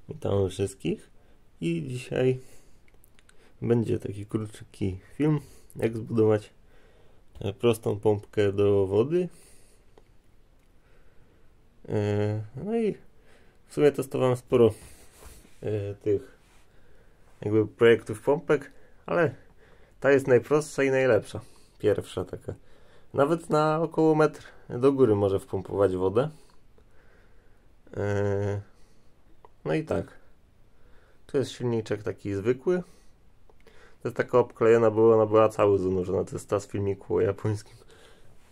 Witam wszystkich i dzisiaj będzie taki krótki film, jak zbudować prostą pompkę do wody. No i w sumie testowałem sporo tych jakby projektów pompek, ale ta jest najprostsza i najlepsza. Pierwsza taka. Nawet na około metr do góry może wpompować wodę. No i tak. Tu jest silniczek taki zwykły. To jest taka obklejona, bo ona była cała zanurzona. To jest ta z filmiku o japońskim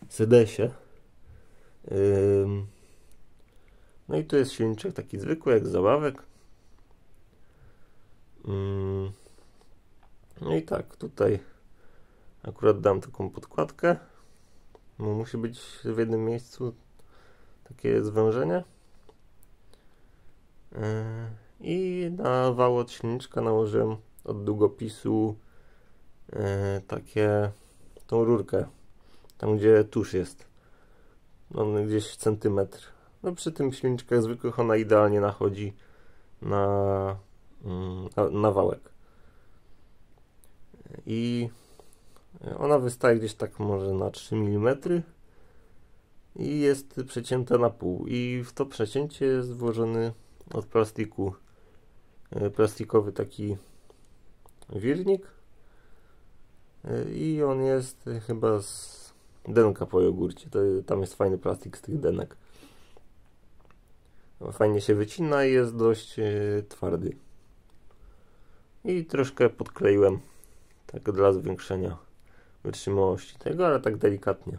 sedesie. No i tu jest silniczek taki zwykły, jak z zabawek. No i tak, tutaj akurat dam taką podkładkę. No, musi być w jednym miejscu takie zwężenie. I na wał od silniczka nałożyłem od długopisu tą rurkę, tam gdzie tusz jest, no gdzieś centymetr. No przy tym silniczkach zwykłych ona idealnie nachodzi na wałek i ona wystaje gdzieś tak może na 3 mm i jest przecięta na pół i w to przecięcie jest włożony od plastiku plastikowy taki wirnik i on jest chyba z denka po jogurcie. Tam jest fajny plastik z tych denek. Fajnie się wycina i jest dość twardy. I troszkę podkleiłem tak dla zwiększenia wytrzymałości tego, ale tak delikatnie.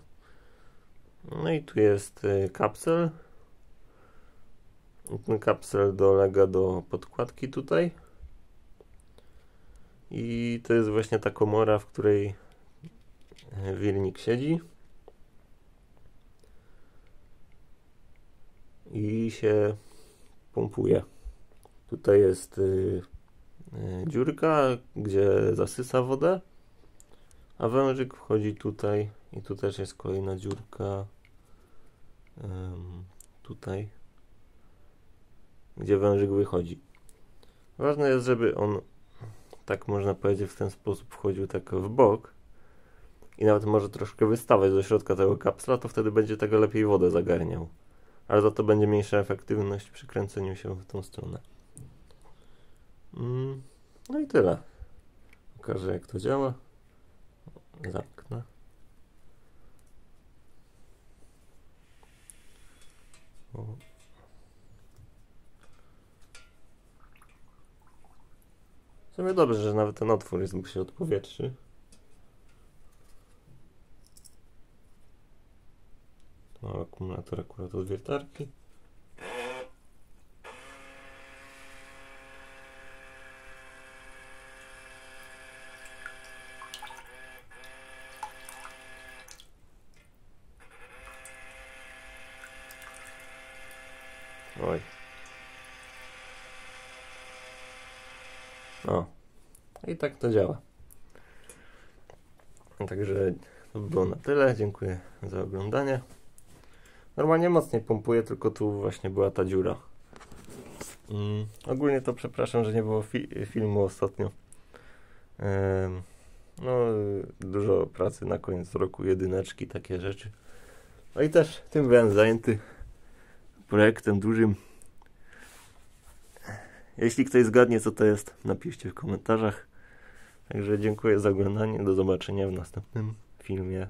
No i tu jest kapsel. Ten kapsel dolega do podkładki tutaj. I to jest właśnie ta komora, w której wirnik siedzi. I się pompuje. Tutaj jest dziurka, gdzie zasysa wodę, a wężyk wchodzi tutaj i tu też jest kolejna dziurka tutaj, gdzie wężyk wychodzi. Ważne jest, żeby on, tak można powiedzieć, w ten sposób wchodził tak w bok i nawet może troszkę wystawać do środka tego kapsla, to wtedy będzie tego lepiej wodę zagarniał. Ale za to będzie mniejsza efektywność przy kręceniu się w tą stronę. No i tyle. Pokażę, jak to działa. Zamknę. W sumie dobrze, że nawet ten otwór jest, bo się odpowietrzy. To akumulator akurat od wiertarki. Oj. O. I tak to działa. Także to by było na tyle. Dziękuję za oglądanie. Normalnie mocniej pompuję, tylko tu właśnie była ta dziura. Ogólnie to przepraszam, że nie było filmu ostatnio. No, dużo pracy na koniec roku, jedyneczki, takie rzeczy. No i też tym byłem zajęty projektem dużym. Jeśli ktoś zgadnie, co to jest, napiszcie w komentarzach. Także dziękuję za oglądanie. Do zobaczenia w następnym filmie.